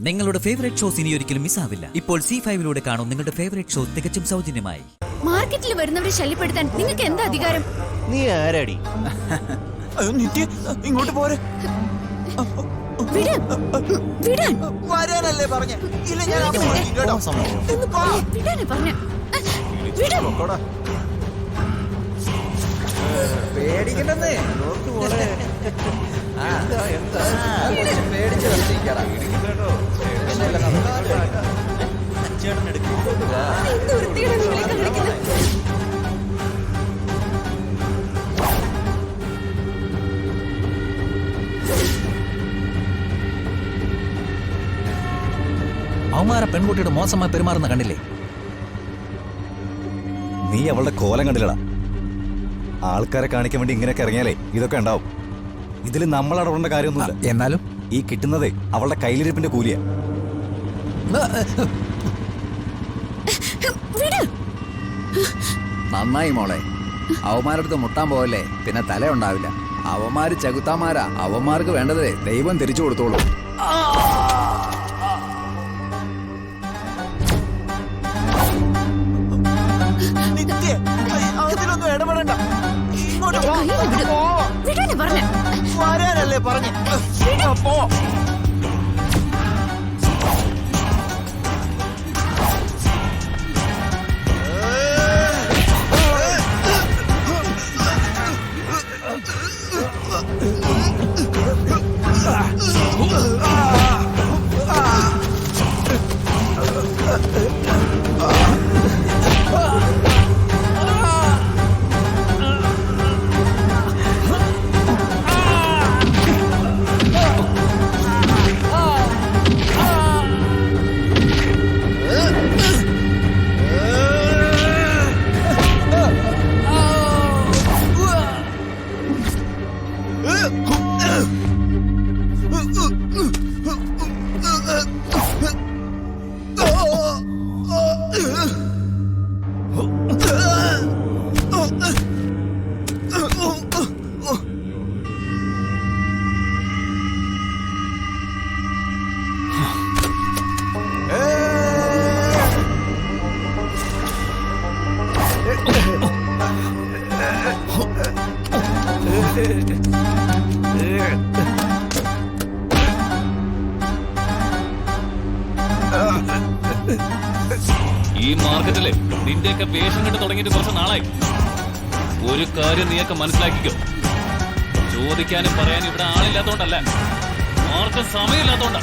നിങ്ങളുടെ favourite shows ഇനി ഒരിക്കലും മിസ്സാവില്ല. ഇപ്പോൾ C5 കാണും നിങ്ങളുടെ ഫേവറേറ്റ് ഷോ തികച്ചും സൗജന്യമായി. മാർക്കറ്റിൽ വരുന്നവരെ ശല്യപ്പെടുത്താൻ നിങ്ങൾക്ക് എന്താ അധികാരം? നീ ആരാടി? നിത്യ ഇങ്ങോട്ട് പോരെ. വരാനല്ലേ പറഞ്ഞ? ഇല്ല ഞാൻ പേടിക്കണ്ടെന്നേ. നോക്ക് പോലെ എന്താ പേടിച്ച് കളിച്ചിരിക്കടാ. അവന്മാരെ പെൺകുട്ടിയുടെ മോശമായി പെരുമാറുന്ന കണ്ടില്ലേ? നീ അവളുടെ കോലം കണ്ടില്ലടാ. ആൾക്കാരെ കാണിക്കാൻ വേണ്ടി ഇങ്ങനെയൊക്കെ ഇറങ്ങിയാലേ ഇതൊക്കെ ഉണ്ടാവും. ഇതിൽ നമ്മൾ ഇടപെടേണ്ട കാര്യമൊന്നുമില്ല. എന്നാലും ഈ കിട്ടുന്നതേ അവളുടെ കയ്യിലിരിപ്പിന്റെ കൂലിയാ. നന്നായി മോളെ, അവന്മാരടുത്ത് മുട്ടാൻ പോവല്ലേ, പിന്നെ തല ഉണ്ടാവില്ല. അവന്മാര് ചകുത്താമാരാ. അവന്മാർക്ക് വേണ്ടതേ ദൈവം തിരിച്ചു കൊടുത്തോളൂ. അതിലൊന്നും ഇടപെടണ്ട. വരാനല്ലേ പറഞ്ഞ? പോ. ഈ മാർക്കറ്റില് നിന്റെയൊക്കെ വേഷം കെട്ട് തുടങ്ങിയിട്ട് കുറച്ച് നാളായി. ഒരു കാര്യം നീയൊക്കെ മനസ്സിലാക്കിക്കോ. ചോദിക്കാനും പറയാനും ഇവിടെ ആളില്ലാത്തോണ്ടല്ല, ആർക്കും സമയമില്ലാത്തോണ്ടാ.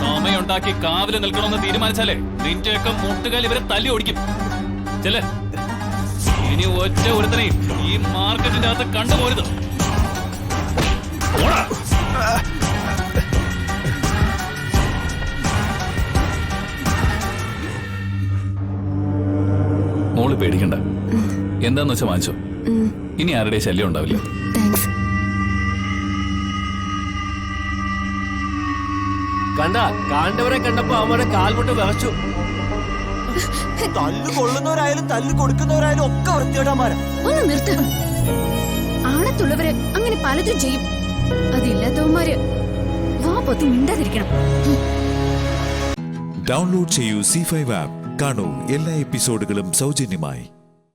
സമയം ഉണ്ടാക്കി കാവില് നിൽക്കണമെന്ന് തീരുമാനിച്ചാലേ നിന്റെയൊക്കെ മുട്ടുകാൽ ഇവരെ തല്ലി ഓടിക്കും. ചെല്ലേ, ഇനി ഒറ്റ ഒരുത്തനെയും ഈ മാർക്കറ്റിന്റെ അകത്ത് കണ്ടുപോരുത്. മോള് പേടിക്കണ്ട. എന്താന്ന് വെച്ചാൽ വാങ്ങിച്ചോ. ഇനി ആരുടെ ശല്യം ഉണ്ടാവില്ല. കണ്ടവരെ കണ്ടപ്പോ അവരുടെ കാൽമുട്ട് വിറച്ചു. തല്ല് കൊള്ളുന്നവരായാലും തല്ല് കൊടുക്കുന്നവരായാലും ഒക്കെ വൃത്തിയോട്ടന്മാരാ. ഒന്ന് നിർത്ത്. ആണത്തുള്ളവര് അങ്ങനെ പലതും ചെയ്യും. അതില്ലാത്തവന്മാര് വാ പൊത്തി മിണ്ടാതിരിക്കണം. ഡൗൺലോഡ് ചെയ്യൂ C5 ആപ്പ്. കാണൂ എല്ലാ എപ്പിസോഡുകളും സൗജന്യമായി.